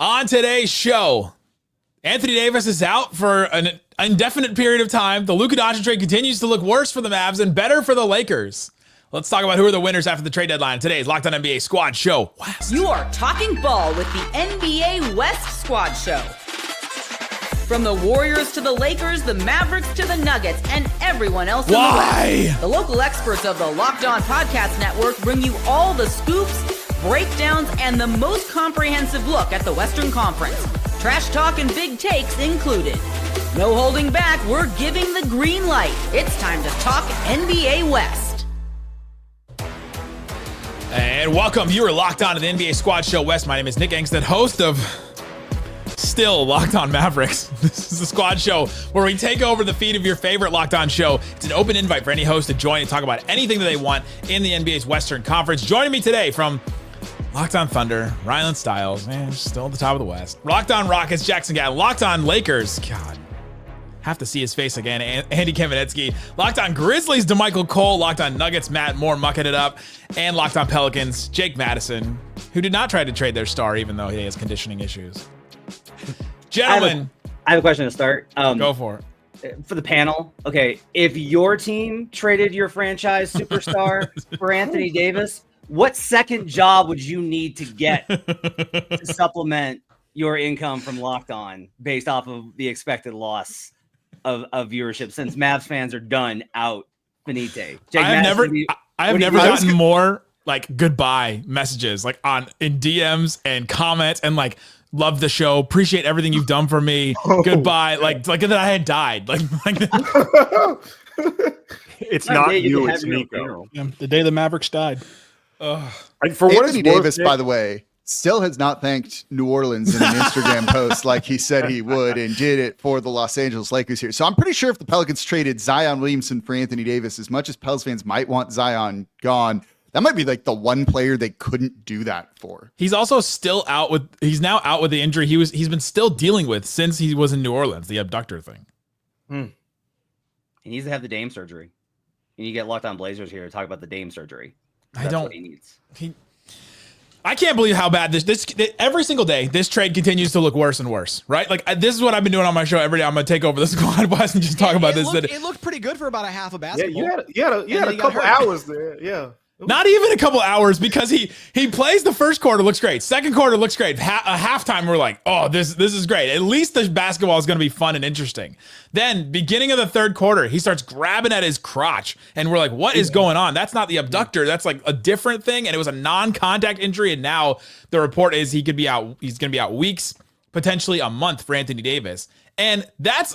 On today's show, Anthony Davis is out for an indefinite period of time. The Luka Doncic trade continues to look worse for the Mavs and better for the Lakers. Let's talk about who are the winners after the trade deadline. Today's Locked On NBA Squad Show West. You are talking ball with the NBA West Squad Show. From the Warriors to the Lakers, the Mavericks to the Nuggets, and everyone else in the West. The local experts of the Locked On Podcast Network bring you all the scoops, breakdowns, and the most comprehensive look at the Western Conference. Trash talk and big takes included. No holding back, we're giving the green light. It's time to talk NBA West. And welcome, you are locked on to the NBA Squad Show West. My name is Nick Angstadt, host of Still Locked On Mavericks. This is the Squad Show where we take over the feed of your favorite Locked On show. It's an open invite for any host to join and talk about anything that they want in the NBA's Western Conference. Joining me today from Locked On Thunder, Rylan Stiles, man, still at the top of the West. Locked On Rockets, Jackson Gatlin. Locked On Lakers, God, have to see his face again, Andy Kamenetsky. Locked On Grizzlies, DeMichael Cole. Locked On Nuggets, Matt Moore mucking it up. And Locked On Pelicans, Jake Madison, who did not try to trade their star even though he has conditioning issues. Gentlemen. I have a question to start. Go for it. For the panel, okay, if your team traded your franchise superstar for Anthony Davis, what second job would you need to get to supplement your income from Locked On based off of the expected loss of viewership since Mavs fans are done out finite? I have never gotten more like goodbye messages like in DMs and comments and like love the show, appreciate everything you've done for me. Goodbye, like that I had died. Like it's not you, it's Nico. The day the Mavericks died. For Anthony Davis, by the way, still has not thanked New Orleans in an Instagram post like he said he would and did it for the Los Angeles Lakers here. So I'm pretty sure if the Pelicans traded Zion Williamson for Anthony Davis, as much as Pels fans might want Zion gone, that might be like the one player they couldn't do that for. He's also still out with. He's now out with the injury he's been still dealing with since he was in New Orleans, the abductor thing. He needs to have the Dame surgery. You need to get Locked On Blazers here to talk about the Dame surgery. That's what he needs. I can't believe how bad this every single day this trade continues to look worse and worse, right? Like this is what I've been doing on my show every day. I'm gonna take over the Squad West and just talk about this. It looked pretty good for about a half of basketball. Yeah, you had a couple hours there. Yeah. Not even a couple hours because he plays the first quarter, looks great. Second quarter looks great. Halftime, we're like, oh, this is great. At least the basketball is going to be fun and interesting. Then beginning of the third quarter, he starts grabbing at his crotch, and we're like, what is going on? That's not the abductor. That's like a different thing, and it was a non-contact injury. And now the report is he could be out. He's going to be out weeks, potentially a month for Anthony Davis, and that's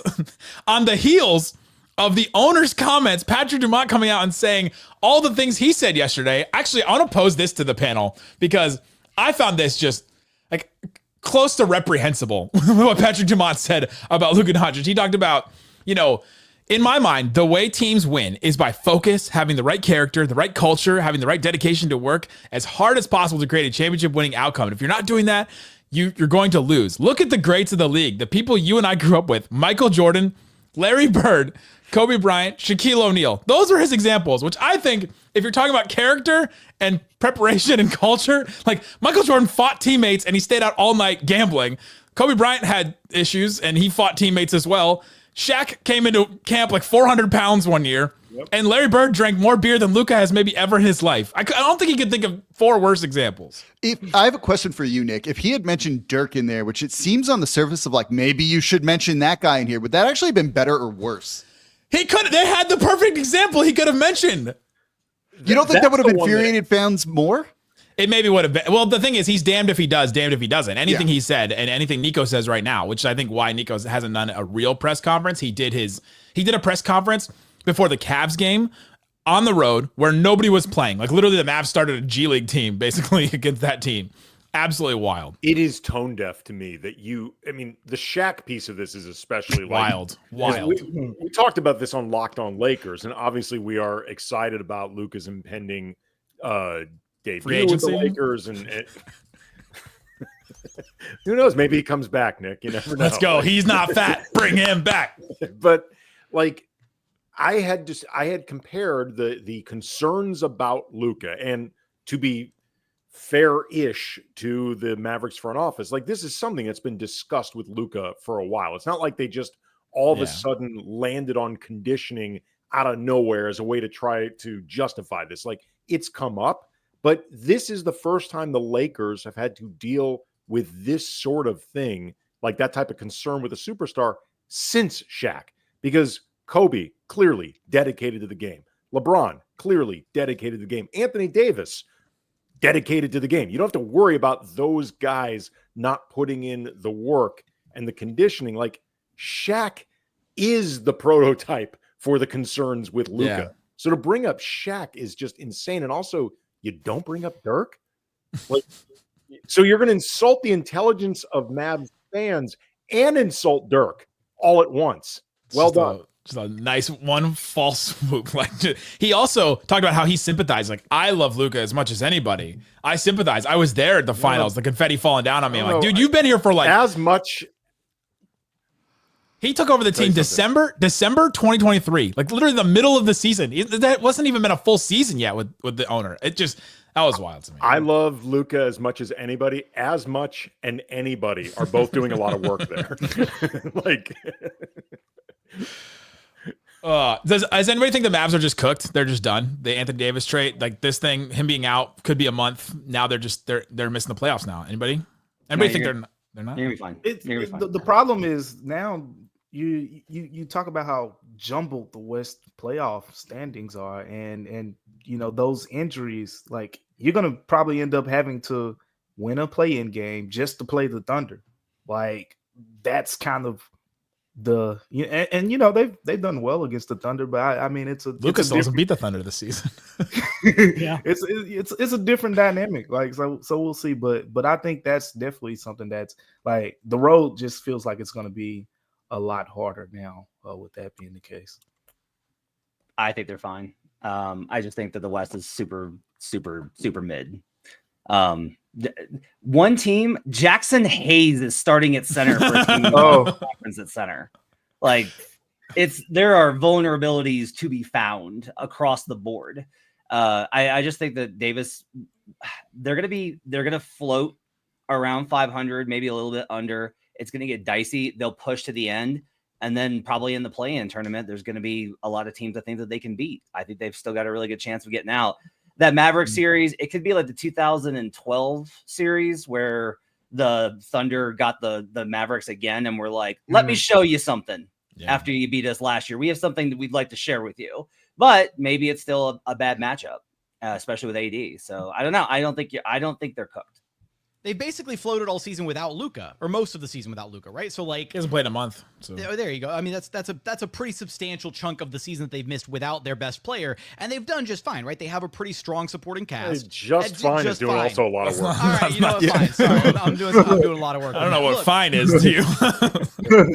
on the heels of the owner's comments, Patrick Dumont coming out and saying all the things he said yesterday. Actually, I want to pose this to the panel because I found this just like close to reprehensible what Patrick Dumont said about Luka Doncic. He talked about, in my mind, the way teams win is by focus, having the right character, the right culture, having the right dedication to work as hard as possible to create a championship winning outcome. And if you're not doing that, you're going to lose. Look at the greats of the league, the people you and I grew up with, Michael Jordan, Larry Bird, Kobe Bryant, Shaquille O'Neal. Those are his examples, which I think if you're talking about character and preparation and culture, like Michael Jordan fought teammates and he stayed out all night gambling. Kobe Bryant had issues and he fought teammates as well. Shaq came into camp like 400 pounds one year. Yep. And Larry Bird drank more beer than Luka has maybe ever in his life. I don't think he could think of four worse examples. I have a question for you, Nick. If he had mentioned Dirk in there, which it seems on the surface of like maybe you should mention that guy in here, would that actually have been better or worse? They had the perfect example he could have mentioned. You don't think that would have infuriated fans more? It maybe would have been. Well, the thing is, he's damned if he does, damned if he doesn't. Anything he said and anything Nico says right now, which I think why Nico hasn't done a real press conference. He did a press conference before the Cavs game on the road where nobody was playing. Like literally the Mavs started a G League team basically against that team. Absolutely wild. It is tone deaf to me that the Shaq piece of this is especially wild. We talked about this on Locked On Lakers, and obviously we are excited about Luka's impending debut with the Lakers, and who knows? Maybe he comes back, Nick. You never know. Let's go. He's not fat. Bring him back. But like, I had compared the concerns about Luka, and to be fair-ish to the Mavericks front office. Like, this is something that's been discussed with Luka for a while. It's not like they just all of a sudden landed on conditioning out of nowhere as a way to try to justify this. Like, it's come up, but this is the first time the Lakers have had to deal with this sort of thing, like that type of concern with a superstar, since Shaq, because Kobe clearly dedicated to the game. LeBron clearly dedicated to the game. Anthony Davis dedicated to the game. You don't have to worry about those guys not putting in the work and the conditioning. Like, Shaq is the prototype for the concerns with Luka. Yeah. So to bring up Shaq is just insane. And also, you don't bring up Dirk? Like, so you're going to insult the intelligence of Mavs fans and insult Dirk all at once. Well done. Just a nice one false swoop. Like, he also talked about how he sympathized. Like, I love Luka as much as anybody. I sympathize. I was there at the finals, the confetti falling down on me. I'm like, dude, you've been here for like as much. He took over the team December 2023, like literally the middle of the season. That wasn't even been a full season yet with the owner. That was wild to me. I love Luka as much as anybody. As much and anybody are both doing a lot of work there. Like, does anybody think the Mavs are just cooked? They're just done. The Anthony Davis trade, like this thing, him being out, could be a month. Now they're missing the playoffs now. Anybody think they're not? You're gonna be fine. The problem is now you talk about how jumbled the West playoff standings are, and you know those injuries. Like, you're gonna probably end up having to win a play-in game just to play the Thunder. Like, that's kind of and you know they've done well against the Thunder, but I mean Lucas doesn't beat the Thunder this season. Yeah, it's a different dynamic. Like, so we'll see, but I think that's definitely something that's like the road just feels like it's going to be a lot harder now with that being the case. I think they're fine. I just think that the West is super mid. One team, Jackson Hayes is starting at center for a team conference at center. Like, there are vulnerabilities to be found across the board. I just think that Davis, they're gonna float around 500, maybe a little bit under. It's gonna get dicey. They'll push to the end, and then probably in the play-in tournament, there's gonna be a lot of teams I think that they can beat. I think they've still got a really good chance of getting out. That Maverick series, it could be like the 2012 series where the Thunder got the Mavericks again, and we're like, let me show you something after you beat us last year. We have something that we'd like to share with you. But maybe it's still a bad matchup, especially with AD. So I don't know. I don't think they're cooked. They basically floated all season without Luka, or most of the season without Luka, right? So like, he hasn't played in a month. So there you go. I mean, that's a pretty substantial chunk of the season that they've missed without their best player, and they've done just fine, right? They have a pretty strong supporting cast. Just fine is doing also a lot of work. All right, you know what? Fine. Sorry, I'm doing a lot of work. I don't know what fine is to you.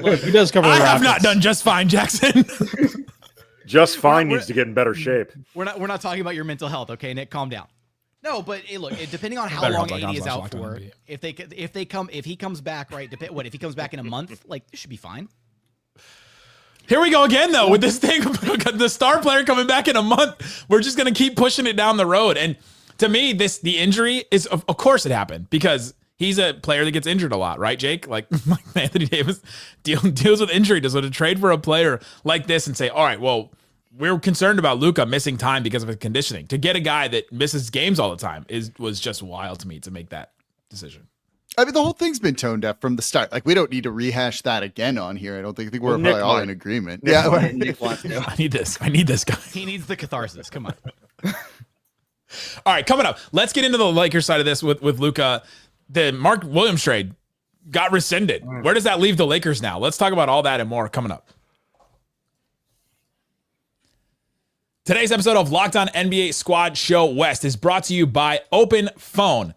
Look, he does cover. I have not done just fine, Jackson. Just fine needs to get in better shape. We're not talking about your mental health, okay, Nick? Calm down. No, but look, depending on how long AD is out for, if he comes back, right? If he comes back in a month, like, this should be fine. Here we go again, though, with this thing, the star player coming back in a month. We're just gonna keep pushing it down the road. And to me, the injury is, of course, it happened because he's a player that gets injured a lot, right, Jake? Like Anthony Davis deals with injury. Does to trade for a player like this and say, all right, well, we're concerned about Luka missing time because of his conditioning. To get a guy that misses games all the time was just wild to me to make that decision. I mean, the whole thing's been tone deaf from the start. Like, we don't need to rehash that again on here. I think we're probably all in agreement. Nick wants to. I need this guy. He needs the catharsis. Come on. All right, coming up, let's get into the Lakers side of this with Luka. The Mark Williams trade got rescinded. Where does that leave the Lakers now? Let's talk about all that and more coming up. Today's episode of Locked On NBA Squad Show West is brought to you by Open Phone.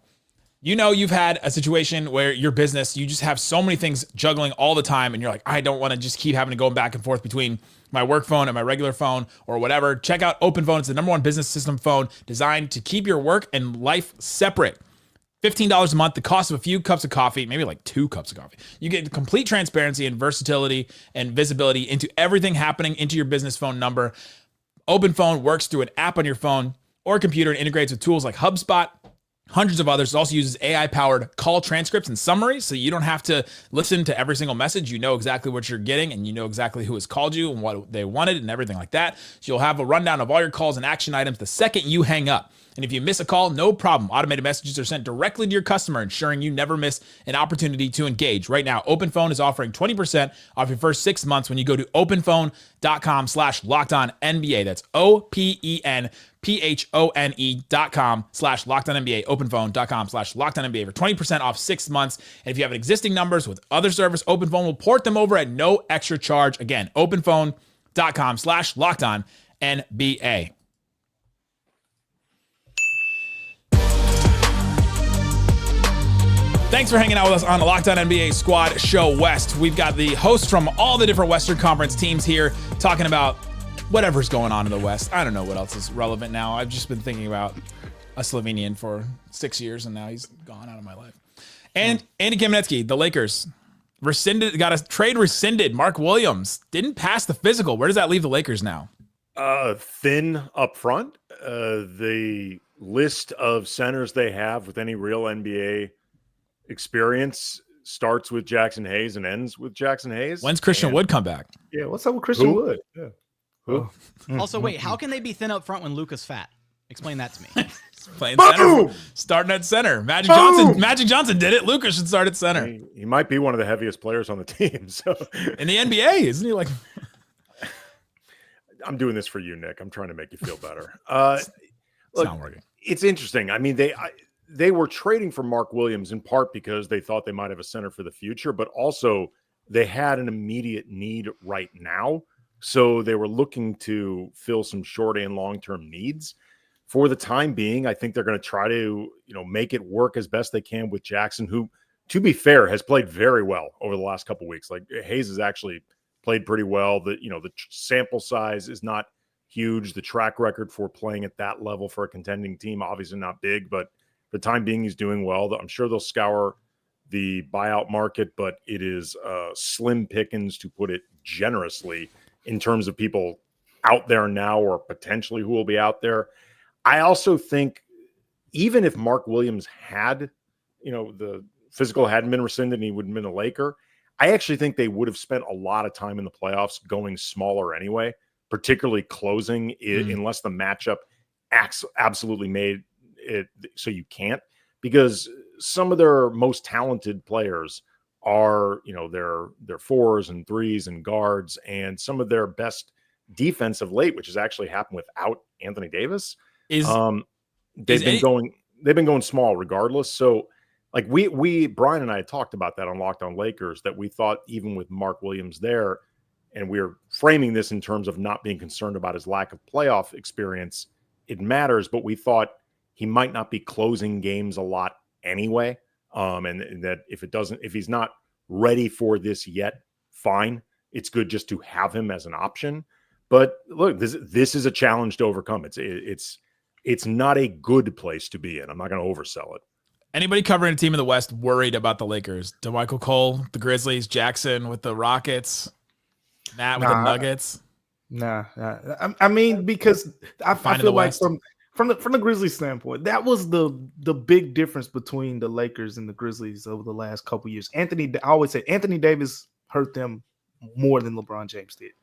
You know, you've had a situation where your business, you just have so many things juggling all the time, and you're like, I don't want to just keep having to go back and forth between my work phone and my regular phone or whatever. Check out Open Phone. It's the #1 business system phone designed to keep your work and life separate. $15 a month, the cost of a few cups of coffee, maybe like 2 cups of coffee. You get complete transparency and versatility and visibility into everything happening into your business phone number. Open Phone works through an app on your phone or computer and integrates with tools like HubSpot, hundreds of others. It also uses AI-powered call transcripts and summaries, so you don't have to listen to every single message. You know exactly what you're getting, and you know exactly who has called you and what they wanted and everything like that. So you'll have a rundown of all your calls and action items the second you hang up. And if you miss a call, no problem. Automated messages are sent directly to your customer, ensuring you never miss an opportunity to engage. Right now, OpenPhone is offering 20% off your first 6 months when you go to openphone.com/LockedOnNBA. That's OPENPHONE.com/LockedOnNBA. OpenPhone.com/LockedOnNBA for 20% off 6 months. And if you have existing numbers with other service, OpenPhone will port them over at no extra charge. Again, OpenPhone.com/LockedOnNBA. Thanks for hanging out with us on the Locked On NBA Squad Show West. We've got the hosts from all the different Western Conference teams here talking about whatever's going on in the West. I don't know what else is relevant now. I've just been thinking about a Slovenian for 6 years, and now he's gone out of my life. And Andy Kamenetsky, the Lakers, got a trade rescinded. Mark Williams didn't pass the physical. Where does that leave the Lakers now? Thin up front. The list of centers they have with any real NBA experience starts with Jackson Hayes and ends with Jackson Hayes. When's Christian Wood come back? Yeah, what's up with Christian Wood? Yeah. Who? Also, wait, how can they be thin up front when Luka's fat? Explain that to me. Playing center, starting at center. Magic Johnson did it. Luka should start at center. He might be one of the heaviest players on the team. So in the NBA, isn't he? Like, I'm doing this for you, Nick. I'm trying to make you feel better. It's not working. It's interesting. I mean, they were trading for Mark Williams in part because they thought they might have a center for the future, but also they had an immediate need right now. So they were looking to fill some short and long-term needs. For the time being, I think they're going to try to, make it work as best they can with Jackson, who, to be fair, has played very well over the last couple of weeks. Like Hayes has actually played pretty well. The sample size is not huge. The track record for playing at that level for a contending team, obviously not big, but for the time being, he's doing well. I'm sure they'll scour the buyout market, but it is slim pickings, to put it generously, in terms of people out there now or potentially who will be out there. I also think even if Mark Williams had, the physical hadn't been rescinded and he would have been a Laker, I actually think they would have spent a lot of time in the playoffs going smaller anyway, particularly closing unless the matchup absolutely made it so you can't, because some of their most talented players are, their fours and threes and guards, and some of their best defense of late, which has actually happened without Anthony Davis. They've been going small regardless. So like Brian and I had talked about that on Locked On Lakers, that we thought even with Mark Williams there, and we're framing this in terms of not being concerned about his lack of playoff experience, it matters, but we thought he might not be closing games a lot anyway. And that if he's not ready for this yet, fine. It's good just to have him as an option. But look, this is a challenge to overcome. It's not a good place to be in. I'm not going to oversell it. Anybody covering a team in the West worried about the Lakers? DeMichael Cole, the Grizzlies, Jackson with the Rockets, Matt with the Nuggets. Nah. I mean, because I feel like from the Grizzlies standpoint, that was the big difference between the Lakers and the Grizzlies over the last couple years. I always say Anthony Davis hurt them more than LeBron James did.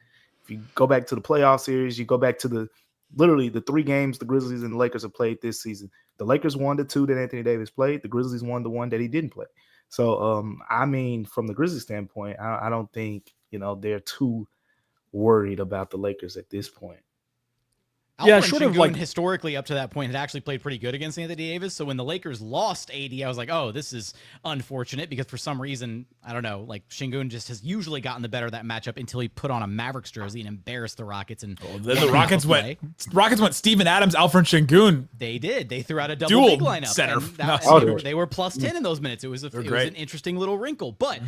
If you go back to the playoff series, you go back to literally the 3 games the Grizzlies and the Lakers have played this season. The Lakers won the 2 that Anthony Davis played. The Grizzlies won the 1 that he didn't play. So, I mean, from the Grizzlies standpoint, I don't think, they're too worried about the Lakers at this point. Alperen historically up to that point had actually played pretty good against Anthony Davis. So when the Lakers lost AD, I was like, oh, this is unfortunate, because for some reason, I don't know, like Şengün just has usually gotten the better of that matchup until he put on a Mavericks jersey and embarrassed the Rockets. And then the Rockets went Steven Adams, Alperen Şengün. They did. They threw out a double big lineup. Center. They were plus 10 in those minutes. It was an interesting little wrinkle. But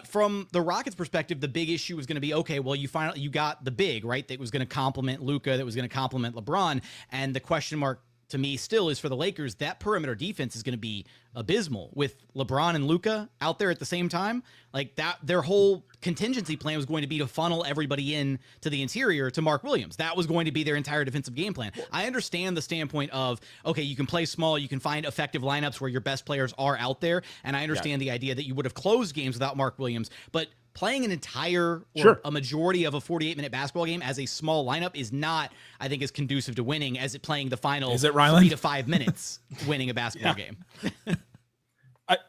from the Rockets' perspective, the big issue was going to be, okay, well, you got the big, right, that was going to complement Luka, that was going to complement LeBron, and the question mark to me still is for the Lakers, that perimeter defense is going to be abysmal with LeBron and Luka out there at the same time. Like that, their whole contingency plan was going to be to funnel everybody in to the interior to Mark Williams. That was going to be their entire defensive game plan. I understand the standpoint of, okay, you can play small, you can find effective lineups where your best players are out there. And I understand the idea that you would have closed games without Mark Williams, but playing an entire or a majority of a 48-minute basketball game as a small lineup is not, I think, as conducive to winning as it playing the final 3 to 5 minutes winning a basketball game.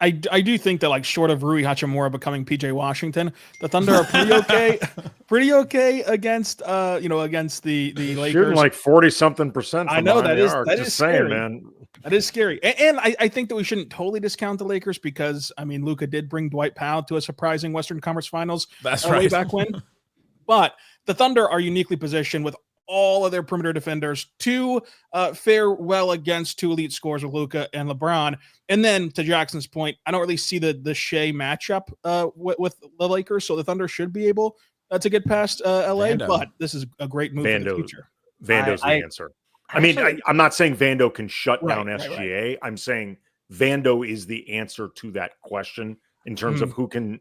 I do think that, like, short of Rui Hachimura becoming PJ Washington, the Thunder are pretty okay against against the Lakers. Shooting like 40-something%. I know that is scary, scary, man. That is scary. And I think that we shouldn't totally discount the Lakers because, I mean, Luka did bring Dwight Powell to a surprising Western Conference Finals way back when. But the Thunder are uniquely positioned with all of their perimeter defenders to fare well against two elite scorers with Luka and LeBron. And then to Jackson's point, I don't really see the Shea matchup with the Lakers. So the Thunder should be able to get past LA, but this is a great move for the future. Vando's the answer. I mean, I'm not saying Vando can shut down SGA. Right. I'm saying Vando is the answer to that question in terms of who can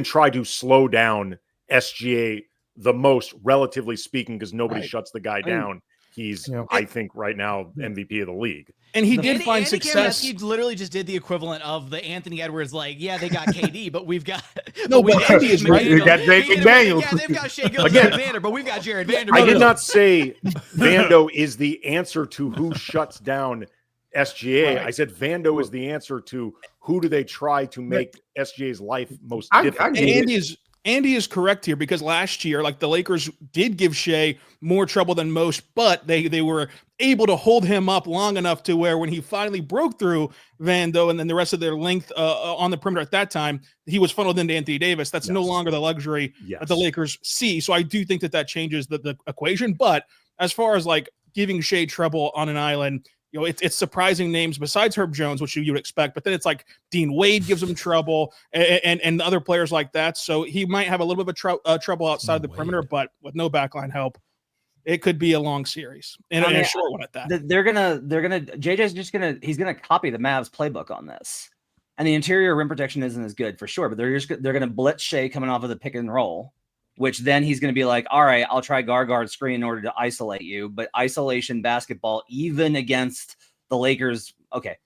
try to slow down SGA the most, relatively speaking, because nobody shuts the guy down. He's, I think, right now MVP of the league. And he did find success. He literally just did the equivalent of the Anthony Edwards, like, yeah, they got KD, but we've got Andy is right. We got Jake McDaniels. Yeah, they've got Shea Gilgeous-Alexander, but we've got Jared Vanderbilt. I did not say Vando is the answer to who shuts down SGA. I said Vando is the answer to who do they try to make SGA's life most difficult. Andy is correct here because last year, like, the Lakers did give Shea more trouble than most, but they were able to hold him up long enough to where when he finally broke through Vando and then the rest of their length on the perimeter at that time, he was funneled into Anthony Davis. That's no longer the luxury that the Lakers see. So I do think that changes the equation. But as far as, like, giving Shea trouble on an island, you know, it's surprising names besides Herb Jones, which you would expect, but then it's like Dean Wade gives him trouble and other players like that. So he might have a little bit of trouble outside the perimeter, but with no backline help, it could be a long series and a short one at that. He's gonna copy the Mavs playbook on this, and the interior rim protection isn't as good for sure, but they're gonna blitz Shea coming off of the pick and roll, which then he's going to be like, all right, I'll try guard screen in order to isolate you. But isolation basketball, even against the Lakers, okay,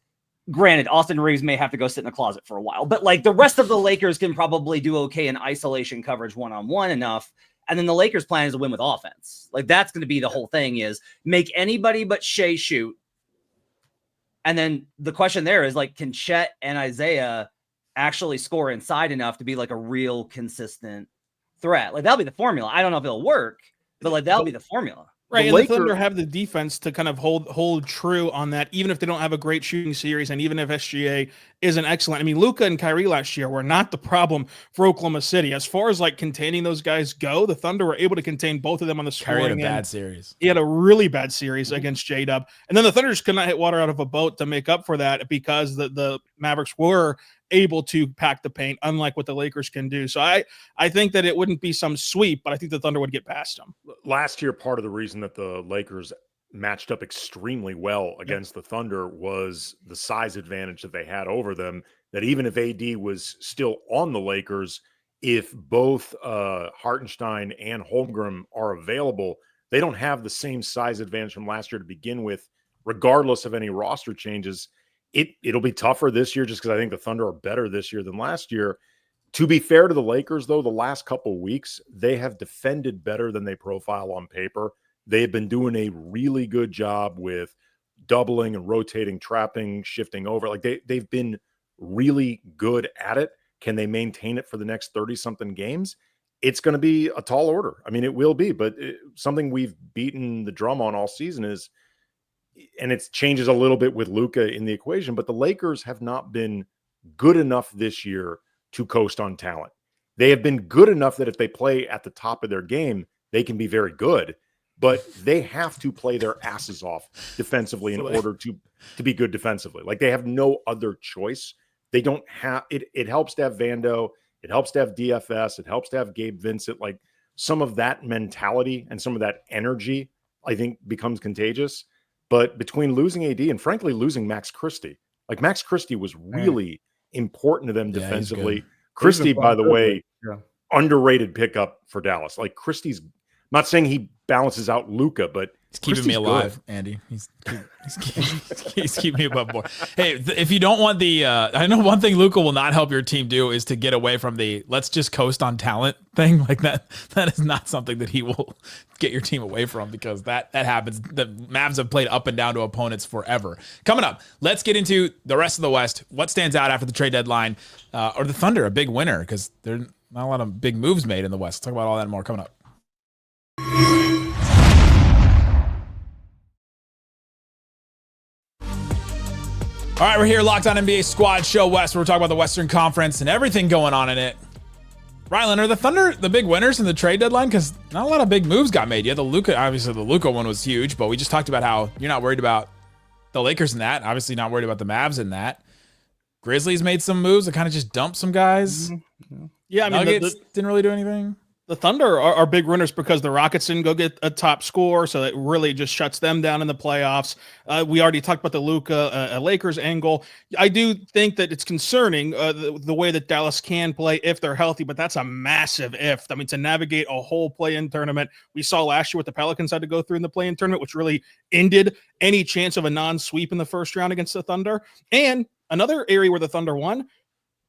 granted, Austin Reeves may have to go sit in the closet for a while, but, like, the rest of the Lakers can probably do okay in isolation coverage one-on-one enough. And then the Lakers' plan is to win with offense. Like, that's going to be the whole thing, is make anybody but Shea shoot. And then the question there is, like, can Chet and Isaiah actually score inside enough to be, like, a real consistent threat? Like, that'll be the formula. I don't know if it'll work, but, like, that'll be the formula. Right, and the Thunder have the defense to kind of hold true on that, even if they don't have a great shooting series, and even if SGA isn't excellent. I mean, Luka and Kyrie last year were not the problem for Oklahoma City. As far as, like, containing those guys go, the Thunder were able to contain both of them on the scoring. Kyrie had a bad series. He had a really bad series against J-Dub. And then the Thunder just could not hit water out of a boat to make up for that because the Mavericks were able to pack the paint, unlike what the Lakers can do. So I think that it wouldn't be some sweep, but I think the Thunder would get past them. Last year, part of the reason that the Lakers matched up extremely well against the Thunder was the size advantage that they had over them, that even if AD was still on the Lakers, if both Hartenstein and Holmgren are available, they don't have the same size advantage from last year to begin with, regardless of any roster changes. It'll be tougher this year just because I think the Thunder are better this year than last year. To be fair to the Lakers, though, the last couple of weeks, they have defended better than they profile on paper. They've been doing a really good job with doubling and rotating, trapping, shifting over. Like, they've been really good at it. Can they maintain it for the next 30-something games? It's going to be a tall order. I mean, it will be, but something we've beaten the drum on all season is, and it changes a little bit with Luka in the equation, but the Lakers have not been good enough this year to coast on talent. They have been good enough that if they play at the top of their game, they can be very good, but they have to play their asses off defensively in order to be good defensively. Like, they have no other choice. They don't have it. It helps to have Vando. It helps to have DFS. It helps to have Gabe Vincent. Like, some of that mentality and some of that energy, I think, becomes contagious. but between losing AD and frankly losing Max Christie, like Max Christie was really important to them defensively. Christie, by the way, underrated pickup for Dallas. Like Christie's, I'm not saying he balances out Luka, but he's keeping me alive, good. Andy. He's keeping me above board. Hey, if you don't want the, I know one thing Luka will not help your team do is to get away from the let's just coast on talent thing like that. That is not something that he will get your team away from, because that happens. The Mavs have played up and down to opponents forever. Coming up, let's get into the rest of the West. What stands out after the trade deadline? Or the Thunder, a big winner, because there's not a lot of big moves made in the West. Let's talk about all that and more coming up. All right, we're here, Locked On NBA Squad Show West, where we're talking about the Western Conference and everything going on in it. Rylan, are the Thunder the big winners in the trade deadline? Because not a lot of big moves got made. Yeah, obviously the Luka one was huge, but we just talked about how you're not worried about the Lakers in that. Obviously not worried about the Mavs in that. Grizzlies made some moves that kind of just dumped some guys. Yeah, I mean, Nuggets didn't really do anything. The Thunder are big winners because the Rockets didn't go get a top scorer, so it really just shuts them down in the playoffs. We already talked about the Luka Lakers angle. I do think that it's concerning the way that Dallas can play if they're healthy, but that's a massive if. I mean, to navigate a whole play-in tournament, we saw last year what the Pelicans had to go through in the play-in tournament, which really ended any chance of a non-sweep in the first round against the Thunder. And another area where the Thunder won,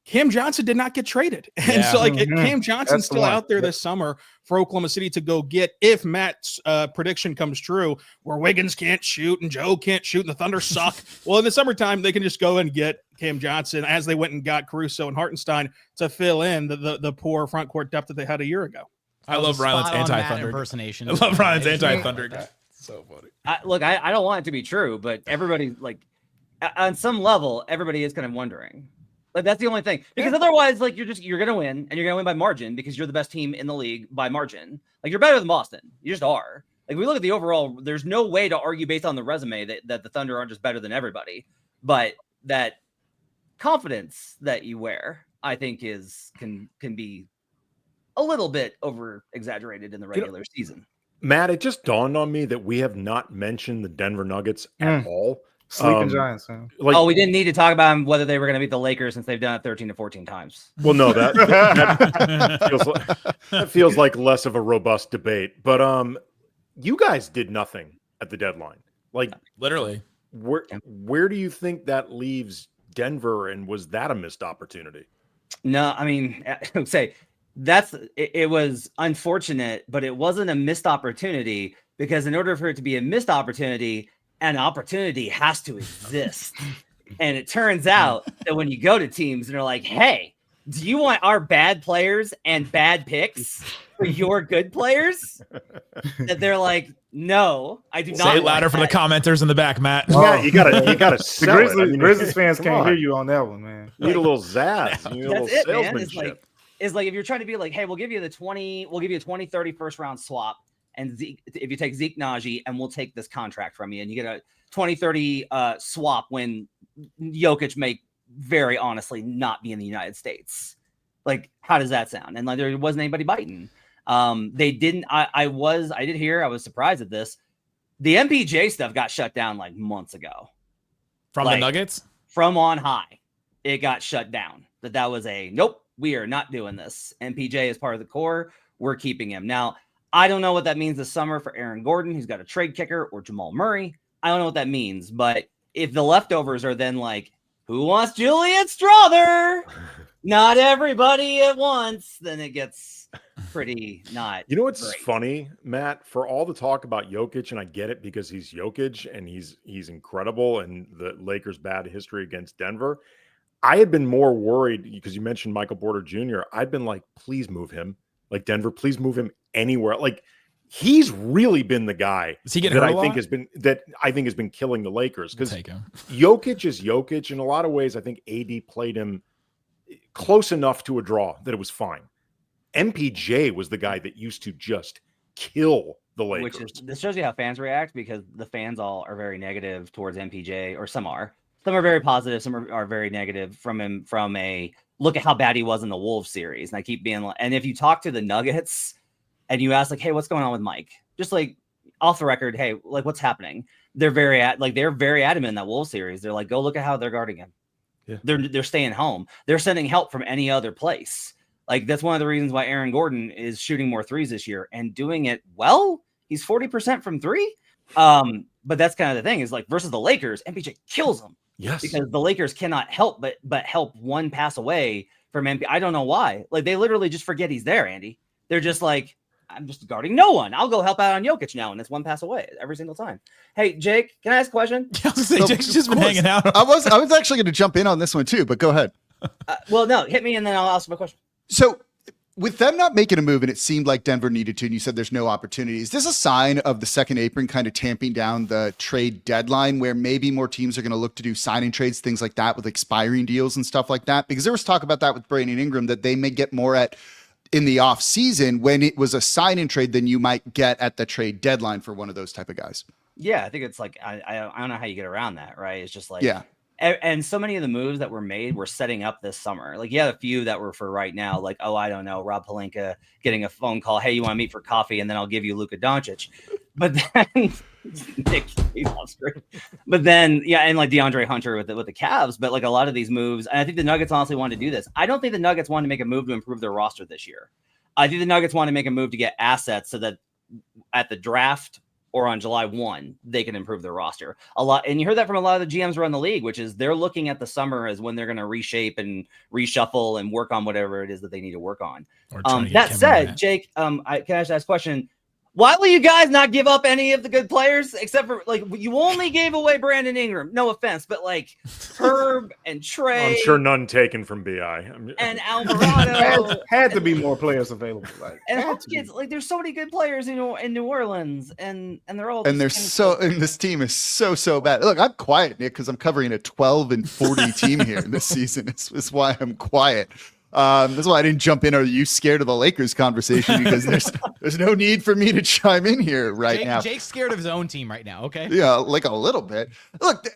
Cam Johnson did not get traded. And so Cam Johnson's still out there this summer for Oklahoma City to go get, if Matt's prediction comes true, where Wiggins can't shoot and Joe can't shoot and the Thunder suck. Well, in the summertime, they can just go and get Cam Johnson, as they went and got Caruso and Hartenstein to fill in the poor front court depth that they had a year ago. I love Rylan's anti-Thunder impersonation. I love Rylan's anti-Thunder guy. So funny. I don't want it to be true, but everybody, like, on some level, everybody is kind of wondering. Like, that's the only thing, because otherwise, like, you're gonna win, and you're gonna win by margin because you're the best team in the league by margin. Like, you're better than Boston. You just are. Like, we look at the overall. There's no way to argue based on the resume that the Thunder aren't just better than everybody. But that confidence that you wear, I think, can be a little bit over exaggerated in the regular season. Matt, it just dawned on me that we have not mentioned the Denver Nuggets at all. Sleeping Giants. Man. Like, we didn't need to talk about them, whether they were going to beat the Lakers, since they've done it 13 to 14 times. Well, no, that feels like less of a robust debate. But you guys did nothing at the deadline. Like, literally. Where do you think that leaves Denver, and was that a missed opportunity? No, I mean, I would say it was unfortunate, but it wasn't a missed opportunity, because in order for it to be a missed opportunity, an opportunity has to exist. And it turns out that when you go to teams and they're like, hey, do you want our bad players and bad picks for your good players? That they're like, no, I do not. Say it louder for the commenters in the back, Matt. You gotta sell it. I mean, Grizzlies fans can't hear you on that one, man. You need a little zazz. You need a little salesmanship. It's like if you're trying to be like, hey, we'll give you a 20-30 first round swap. And if you take Zeke Naji, and we'll take this contract from you, and you get a 20-30 swap when Jokic may very honestly not be in the United States. Like, how does that sound? And like, there wasn't anybody biting. They didn't. I was surprised at this. The MPJ stuff got shut down like months ago. From the Nuggets? From on high, it got shut down. That was nope, we are not doing this. MPJ is part of the core. We're keeping him. Now, I don't know what that means this summer for Aaron Gordon, who's got a trade kicker, or Jamal Murray. I don't know what that means. But if the leftovers are then like, who wants Julian Strother? Not everybody at once, then it gets pretty not. You know what's great. Funny, Matt? For all the talk about Jokic, and I get it because he's Jokic and he's incredible, and the Lakers' bad history against Denver, I had been more worried because you mentioned Michael Porter Jr. I'd been like, please move him. Like, Denver, please move him anywhere. Like, he's really been the guy that I think has been killing the Lakers, because Jokic is Jokic. In a lot of ways, I think AD played him close enough to a draw that it was fine. MPJ was the guy that used to just kill the Lakers. This shows you how fans react, because the fans all are very negative towards MPJ, or some are. Some are very positive, some are very negative from him, from a look at how bad he was in the Wolves series. And I keep being like, and if you talk to the Nuggets and you ask like, hey, what's going on with Mike? Just like off the record, hey, like, what's happening? they're very adamant in that Wolves series. They're like, go look at how they're guarding him. Yeah. They're staying home. They're sending help from any other place. Like, that's one of the reasons why Aaron Gordon is shooting more threes this year and doing it well. He's 40% from three. But that's kind of the thing is, like, versus the Lakers, MPJ kills them. Yes. Because the Lakers cannot help but help one pass away from MP. I don't know why. Like, they literally just forget he's there, Andy. They're just like, I'm just guarding no one. I'll go help out on Jokic now, and it's one pass away every single time. Hey, Jake, can I ask a question? I was gonna say, Jake's just been hanging out. I was actually going to jump in on this one too, but go ahead. Well, no, hit me, and then I'll ask my question. So, with them not making a move, and it seemed like Denver needed to, and you said there's no opportunity, is this a sign of the second apron kind of tamping down the trade deadline, where maybe more teams are going to look to do signing trades, things like that, with expiring deals and stuff like that? Because there was talk about that with Brandon Ingram, that they may get more in the off season when it was a sign and trade than you might get at the trade deadline for one of those type of guys. Yeah, I think it's like, I don't know how you get around that, right? It's just like, yeah. And so many of the moves that were made were setting up this summer. Like, you had a few that were for right now, like, oh, I don't know, Rob Pelinka getting a phone call, hey, you want to meet for coffee, and then I'll give you Luka Doncic. But then Nick, he's off screen. But then, yeah, and like DeAndre Hunter with the Cavs. But like a lot of these moves, and I think the Nuggets honestly wanted to do this. I don't think the Nuggets wanted to make a move to improve their roster this year. I think the Nuggets want to make a move to get assets so that at the draft or on July 1, they can improve their roster a lot. And you heard that from a lot of the GMs around the league, which is they're looking at the summer as when they're going to reshape and reshuffle and work on whatever it is that they need to work on. That said, Jake, can I just ask a question? Why will you guys not give up any of the good players except for, like, you only gave away Brandon Ingram? No offense, but like Herb and Trey. I'm sure none taken from BI. And Alvarado. had to be more players available. Like, and Hopkins, like, there's so many good players in New Orleans, and they're all. And and this team is so bad. Look, I'm quiet, Nick, because I'm covering a 12-40 team here this season. It's why I'm quiet. That's why I didn't jump in. Are you scared of the Lakers conversation? Because there's no need for me to chime in here now. Jake's scared of his own team right now. Okay. Yeah, like a little bit. Look,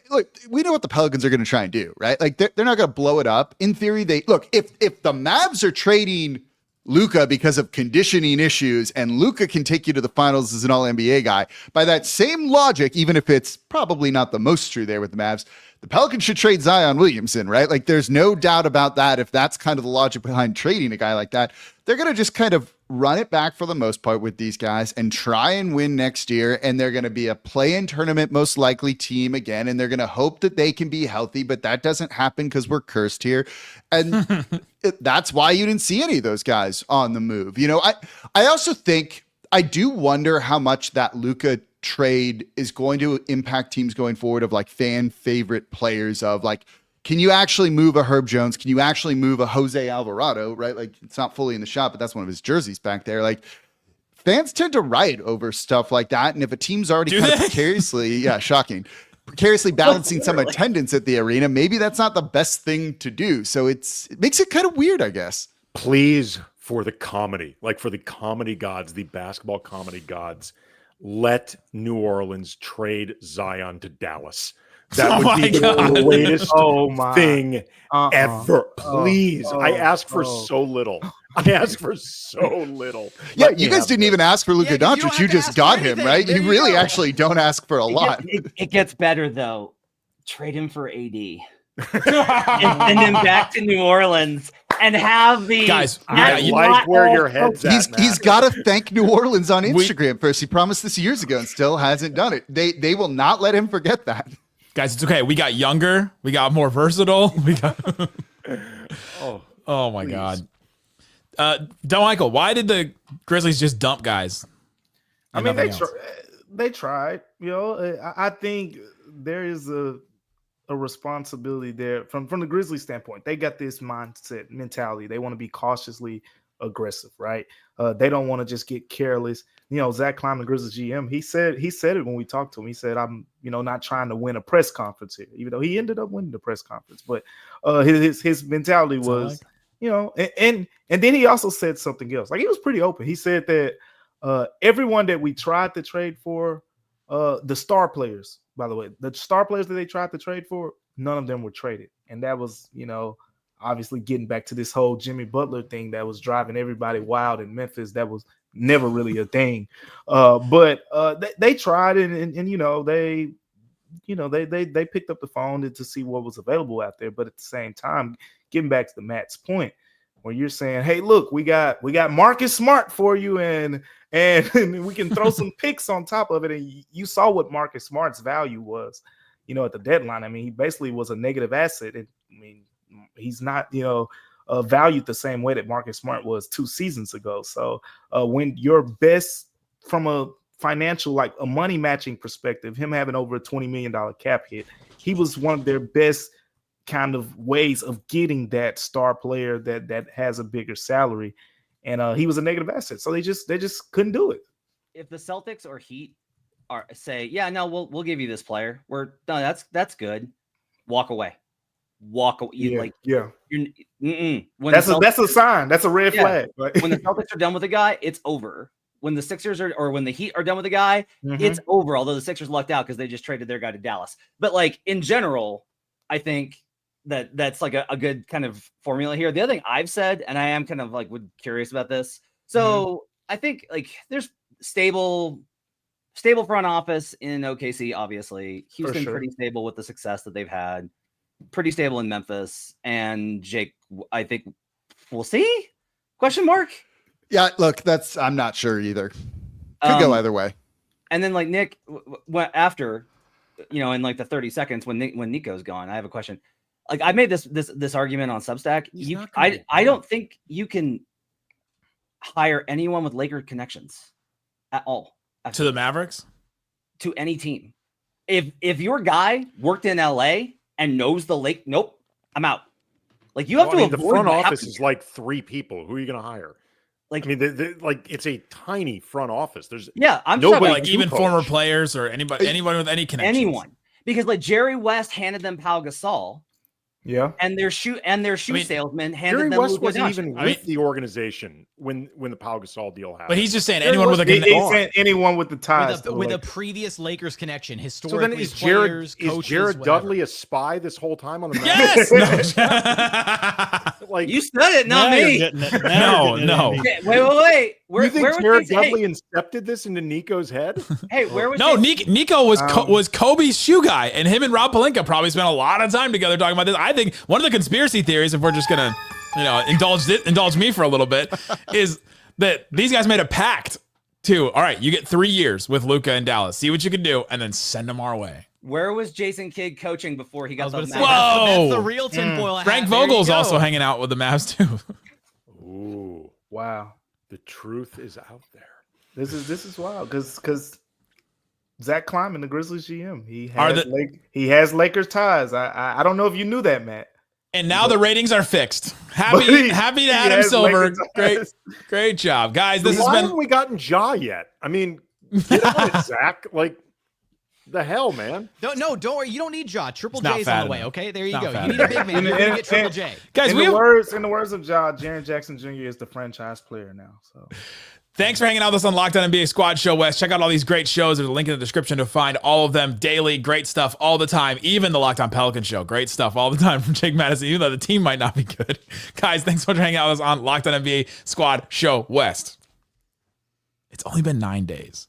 we know what the Pelicans are going to try and do, right? Like, they're not going to blow it up. In theory, if the Mavs are trading Luka because of conditioning issues, and Luka can take you to the finals as an all-NBA guy, by that same logic, even if it's probably not the most true there with the Mavs, the Pelicans should trade Zion Williamson, right? Like, there's no doubt about that. If that's kind of the logic behind trading a guy like that, they're going to just kind of run it back for the most part with these guys and try and win next year. And they're going to be a play-in tournament, most likely team again. And they're going to hope that they can be healthy, but that doesn't happen because we're cursed here. And that's why you didn't see any of those guys on the move. You know, I also think, I do wonder how much that Luka trade is going to impact teams going forward, of like fan favorite players, of like, can you actually move a Herb Jones? Can you actually move a Jose Alvarado, right? Like, it's not fully in the shop, but that's one of his jerseys back there. Like, fans tend to riot over stuff like that. And if a team's already precariously, precariously balancing some attendance at the arena, maybe that's not the best thing to do. So it makes it kind of weird, I guess. Please, for the comedy, like for the comedy gods, the basketball comedy gods, let New Orleans trade Zion to Dallas. That would be the greatest thing ever. Please. I ask for so little. Yeah, you guys didn't even ask for Luka Doncic. You just got him, right? You really actually don't ask for a lot. It gets better, though. Trade him for AD. And send him back to New Orleans and have the guys. I like where your head's at. He's got to thank New Orleans on Instagram first. He promised this years ago and still hasn't done it. They will not let him forget that. Guys, it's okay. We got younger. We got more versatile. We got. Oh my God. Del Michael, why did the Grizzlies just dump guys? I mean, they tried. You know, I think there is a responsibility there from the Grizzlies standpoint. They got this mentality. They want to be cautiously aggressive, right? They don't want to just get careless. You know, Zach Kline, the Grizzlies GM, he said it when we talked to him. He said, I'm, not trying to win a press conference here, even though he ended up winning the press conference. But his mentality was, and then he also said something else. Like, he was pretty open. He said that everyone that we tried to trade for, the star players, by the way, the star players that they tried to trade for, none of them were traded. And that was, obviously getting back to this whole Jimmy Butler thing that was driving everybody wild in Memphis. That was never really a thing. But they tried it, and they picked up the phone to see what was available out there. But at the same time, getting back to Matt's point, where you're saying, hey, look, we got Marcus Smart for you, and we can throw some picks on top of it. And you saw what Marcus Smart's value was, at the deadline. I mean, he basically was a negative asset. He's not, valued the same way that Marcus Smart was 2 seasons ago. So when your best, from a financial, like a money matching perspective, him having over a $20 million cap hit, he was one of their best kind of ways of getting that star player that has a bigger salary, and he was a negative asset, so they just couldn't do it. If the Celtics or Heat are say, yeah, no, we'll give you this player, we're no, that's good, walk away. When that's a sign, that's a red flag. When the Celtics are done with a guy, it's over. When the Sixers or when the Heat are done with a guy, it's over. Although the Sixers lucked out because they just traded their guy to Dallas, but like in general, I think that's like a good kind of formula here. The other thing I've said, and I am kind of like curious about this. So I think like there's stable front office in OKC, obviously. Houston pretty stable with the success that they've had. Pretty stable in Memphis. And Jake, I think we'll see? Question mark? Yeah, look, I'm not sure either. Could go either way. And then like Nick, after, in like the 30 seconds when Nico's gone, I have a question. Like I made this argument on Substack. I don't think you can hire anyone with Laker connections at all. To the Mavericks? To any team. If your guy worked in LA and knows the Lake, nope, I'm out. Like you have to avoid the front office is like 3 people. Who are you going to hire? Like, I mean, like it's a tiny front office. There's I'm nobody, like even former players or anyone with any connections. Anyone, because like Jerry West handed them Pau Gasol. Yeah, and their shoe salesman handed Jerry them West Luka wasn't Doncic. even with the organization when the Pau Gasol deal happened. But he's just saying anyone with anyone with the ties with a previous Lakers connection. Historically, so then is Jared Dudley a spy this whole time on the Yes, like you said it, not me. No. Okay, wait. You think Jared Dudley incepted this into Nico's head? Hey, where was Nico was Kobe's shoe guy, and him and Rob Pelinka probably spent a lot of time together talking about this. I think one of the conspiracy theories, if we're just gonna, indulge me for a little bit, is that these guys made a pact to, all right, you get 3 years with Luka in Dallas, see what you can do, and then send them our way. Where was Jason Kidd coaching before he got those? That's the real tinfoil. Frank Vogel's also hanging out with the Mavs too. Ooh, wow. The truth is out there. This is wild because Zach Kleiman, the Grizzlies GM, he has Lakers ties. I don't know if you knew that, Matt. And now the ratings are fixed. Happy to Adam Silver. Great job, guys. This Why has been. haven't we gotten Ja yet? I mean, get on it, Zach. Like the hell, man. Don't worry. You don't need Ja. Triple J's on the way. Okay, there you go. You need enough. a big man. You're gonna get Triple J. Guys, in the words of Ja, Jaren Jackson Jr. is the franchise player now. So. Thanks for hanging out with us on Locked On NBA Squad Show West. Check out all these great shows. There's a link in the description to find all of them daily. Great stuff all the time. Even the Locked On Pelican Show. Great stuff all the time from Jake Madison, even though the team might not be good. Guys, thanks so much for hanging out with us on Locked On NBA Squad Show West. It's only been 9 days.